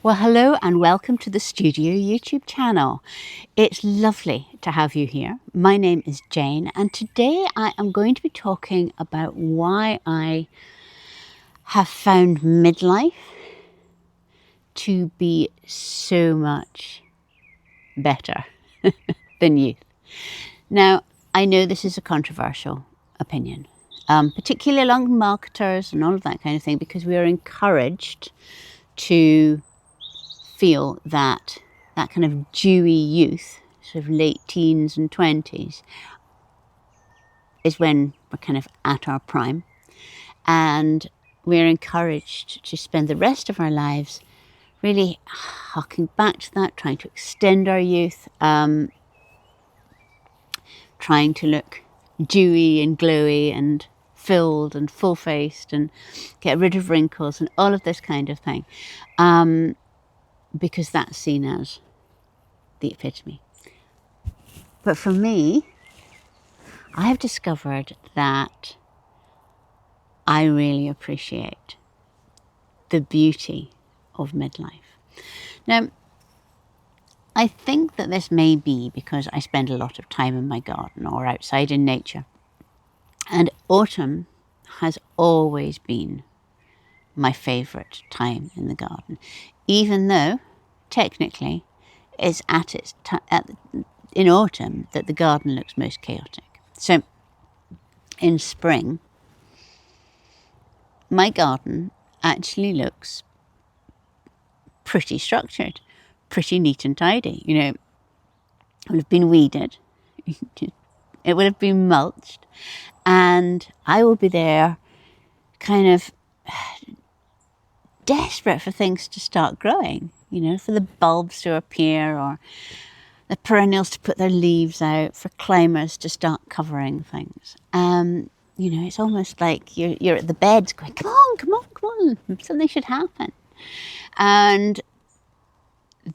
Well, hello and welcome to the Studio YouTube channel. It's lovely to have you here. My name is Jane, and today I am going to be talking about why I have found midlife to be so much better than youth. Now, I know this is a controversial opinion, particularly among marketers and all of that kind of thing, because we are encouraged to feel that kind of dewy youth, sort of late teens and 20s, is when we're kind of at our prime. And we're encouraged to spend the rest of our lives really harking back to that, trying to extend our youth, trying to look dewy and glowy and filled and full-faced and get rid of wrinkles and all of this kind of thing. Because that's seen as the epitome. But for me, I have discovered that I really appreciate the beauty of midlife. Now, I think that this may be because I spend a lot of time in my garden or outside in nature. And autumn has always been my favourite time in the garden, even though technically it's in autumn that the garden looks most chaotic. So in spring, my garden actually looks pretty structured, pretty neat and tidy. You know, it will have been weeded, it will have been mulched, and I will be there kind of desperate for things to start growing, you know, for the bulbs to appear or the perennials to put their leaves out, for climbers to start covering things. You know, it's almost like you're at the beds going, come on, something should happen. And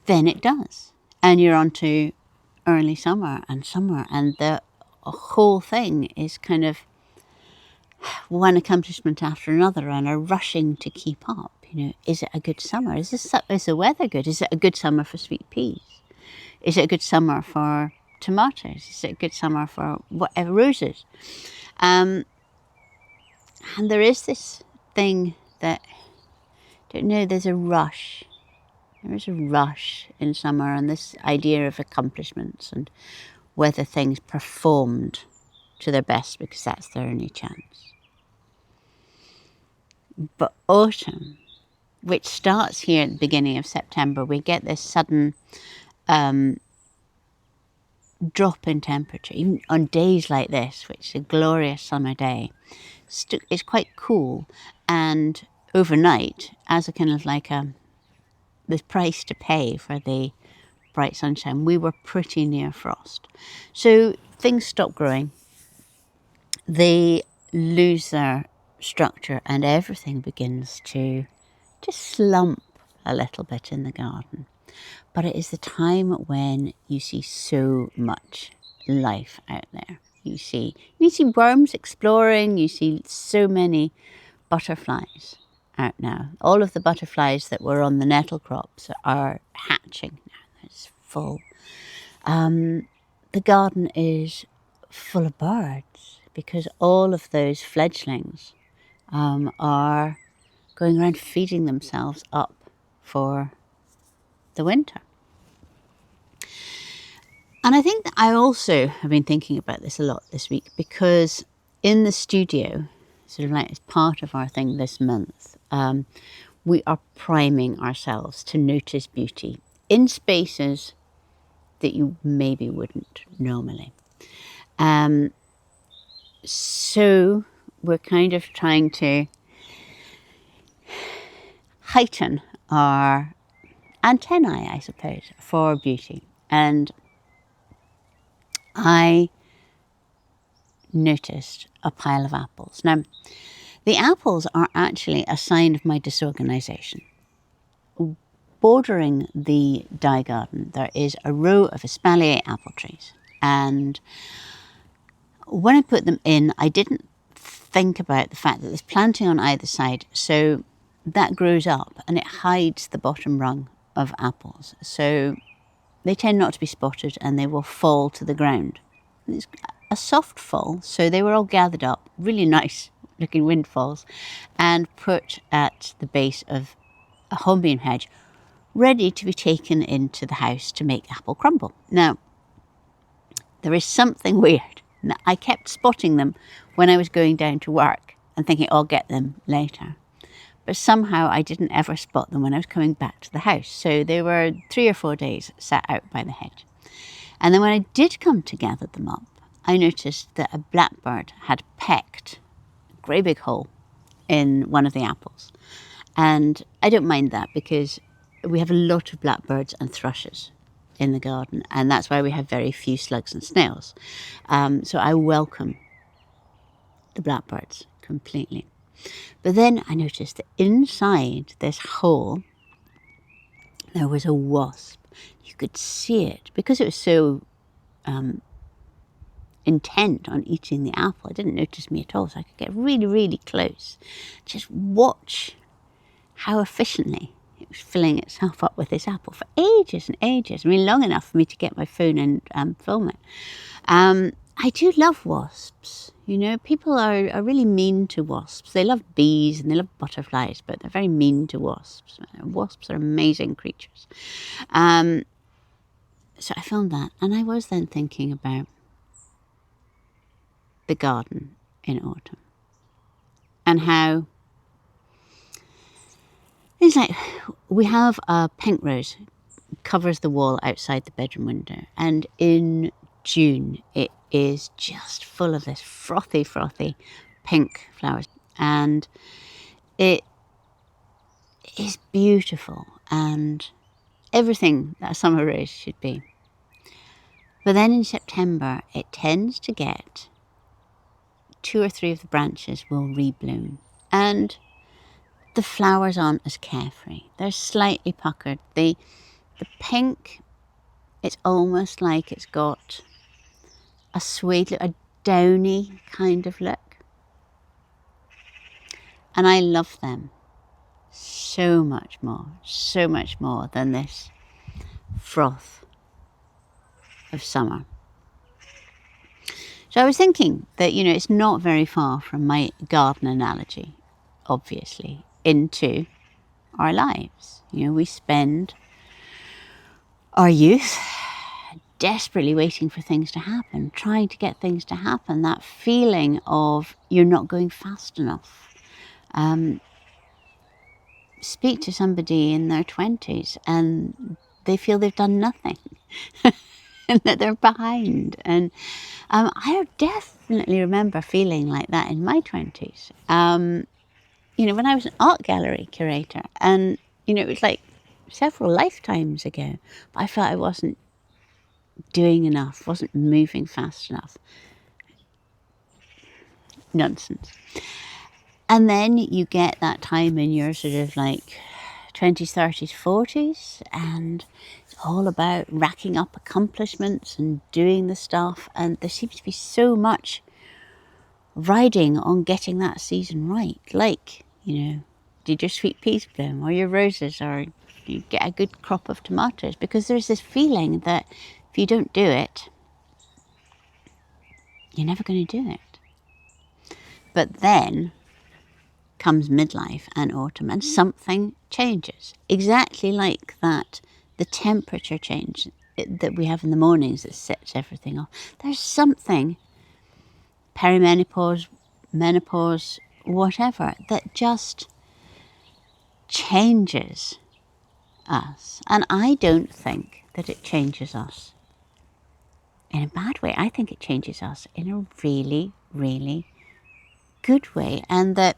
then it does. And you're on to early summer, and the whole thing is kind of one accomplishment after another and a rushing to keep up. You know, is it a good summer? Is the weather good? Is it a good summer for sweet peas? Is it a good summer for tomatoes? Is it a good summer for whatever, roses? And there is this thing that, I don't know, there's a rush. There is a rush in summer, and this idea of accomplishments and whether things performed to their best because that's their only chance. But autumn, which starts here at the beginning of September, we get this sudden drop in temperature. Even on days like this, which is a glorious summer day, it's quite cool. And overnight, as a kind of like the price to pay for the bright sunshine, we were pretty near frost. So things stop growing. They lose their structure and everything begins to just slump a little bit in the garden. But it is the time when you see so much life out there. You see worms exploring, you see so many butterflies out now. All of the butterflies that were on the nettle crops are hatching now. It's full. The garden is full of birds because all of those fledglings are going around feeding themselves up for the winter. And I think that I also have been thinking about this a lot this week because in the studio, sort of like as part of our thing this month, we are priming ourselves to notice beauty in spaces that you maybe wouldn't normally. So we're kind of trying to heighten our antennae, I suppose, for beauty. And I noticed a pile of apples. Now, the apples are actually a sign of my disorganization. Bordering the dye garden, there is a row of espalier apple trees. And when I put them in, I didn't think about the fact that there's planting on either side. So that grows up and it hides the bottom rung of apples. So they tend not to be spotted and they will fall to the ground. It's a soft fall, so they were all gathered up, really nice looking windfalls, and put at the base of a hornbeam hedge, ready to be taken into the house to make apple crumble. Now, there is something weird. I kept spotting them when I was going down to work and thinking, I'll get them later. But somehow I didn't ever spot them when I was coming back to the house. So they were 3 or 4 days sat out by the hedge. And then when I did come to gather them up, I noticed that a blackbird had pecked a great big hole in one of the apples. And I don't mind that because we have a lot of blackbirds and thrushes in the garden, and that's why we have very few slugs and snails. So I welcome the blackbirds completely. But then I noticed that inside this hole there was a wasp. You could see it because it was so intent on eating the apple. It didn't notice me at all, so I could get really, really close. Just watch how efficiently it was filling itself up with this apple for ages and ages. I mean, long enough for me to get my phone and film it. I do love wasps. You know, people are really mean to wasps. They love bees and they love butterflies, but they're very mean to wasps. Wasps are amazing creatures. So I filmed that, and I was then thinking about the garden in autumn and how it's like we have a pink rose covers the wall outside the bedroom window, and in June it is just full of this frothy pink flowers, and it is beautiful and everything that a summer rose should be. But then in September it tends to get 2 or 3 of the branches will rebloom, and the flowers aren't as carefree. They're slightly puckered. The pink, it's almost like it's got a suede look, a downy kind of look. And I love them so much more than this froth of summer. So I was thinking that, you know, it's not very far from my garden analogy, obviously, into our lives. You know, we spend our youth desperately waiting for things to happen, trying to get things to happen, that feeling of you're not going fast enough. Speak to somebody in their 20s and they feel they've done nothing and that they're behind. And I definitely remember feeling like that in my 20s. You know, when I was an art gallery curator, and, you know, it was like several lifetimes ago, but I felt I wasn't doing enough, wasn't moving fast enough. Nonsense. And then you get that time in your sort of like 20s, 30s, 40s, and it's all about racking up accomplishments and doing the stuff. And there seems to be so much riding on getting that season right. Like, you know, did your sweet peas bloom or your roses, or you get a good crop of tomatoes? Because there's this feeling that if you don't do it, you're never going to do it. But then comes midlife and autumn, and something changes. Exactly like that, the temperature change that we have in the mornings that sets everything off. There's something, perimenopause, menopause, whatever, that just changes us. And I don't think that it changes us in a bad way. I think it changes us in a really, really good way, and that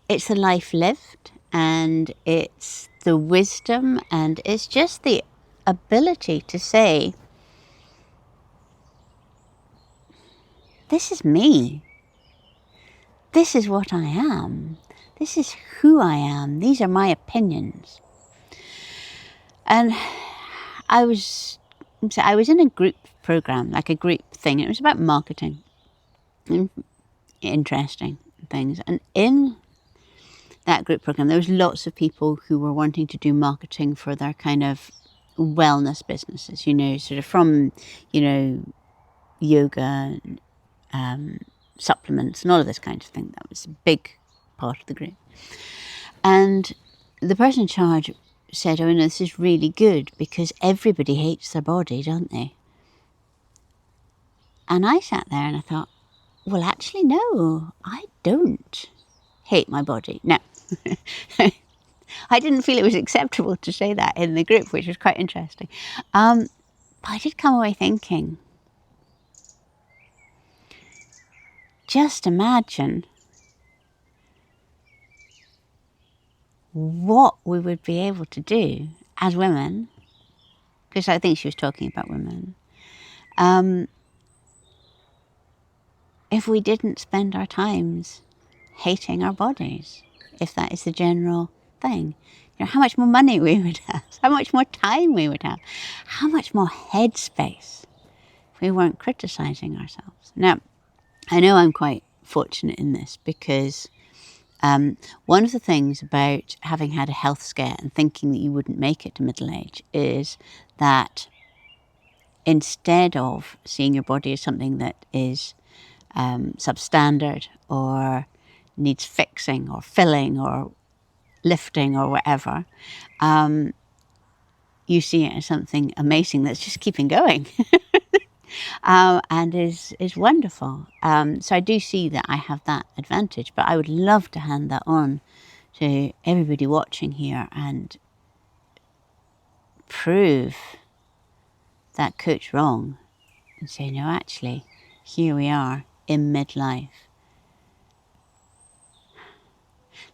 it's the life lived, and it's the wisdom, and it's just the ability to say, this is me. This is what I am. This is who I am. These are my opinions. And I was in a group program, like a group thing. It was about marketing and interesting things. And in that group program, there was lots of people who were wanting to do marketing for their kind of wellness businesses, sort of from, yoga, supplements and all of this kind of thing. That was a big part of the group. And the person in charge said, oh, no, this is really good because everybody hates their body, don't they? And I sat there and I thought, well, actually, no, I don't hate my body. Now, I didn't feel it was acceptable to say that in the group, which was quite interesting. But I did come away thinking, just imagine what we would be able to do as women, because I think she was talking about women, if we didn't spend our times hating our bodies, if that is the general thing. How much more money we would have, how much more time we would have, how much more headspace if we weren't criticizing ourselves. Now, I know I'm quite fortunate in this because one of the things about having had a health scare and thinking that you wouldn't make it to middle age is that instead of seeing your body as something that is substandard or needs fixing or filling or lifting or whatever, you see it as something amazing that's just keeping going. And is wonderful. So I do see that I have that advantage, but I would love to hand that on to everybody watching here and prove that coach wrong and say, no, actually, here we are in midlife.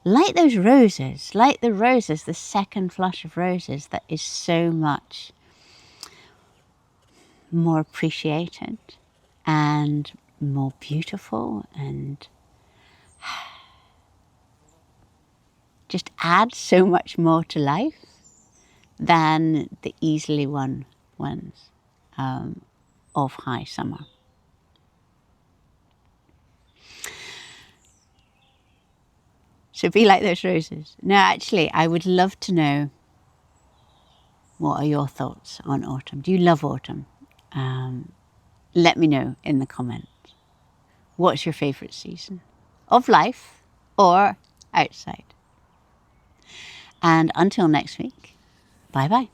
Like those roses, like the roses, the second flush of roses that is so much more appreciated and more beautiful and just adds so much more to life than the easily won ones of high summer. So be like those roses. Now, actually, I would love to know, what are your thoughts on autumn? Do you love autumn? Let me know in the comments. What's your favourite season of life or outside? And until next week, bye-bye.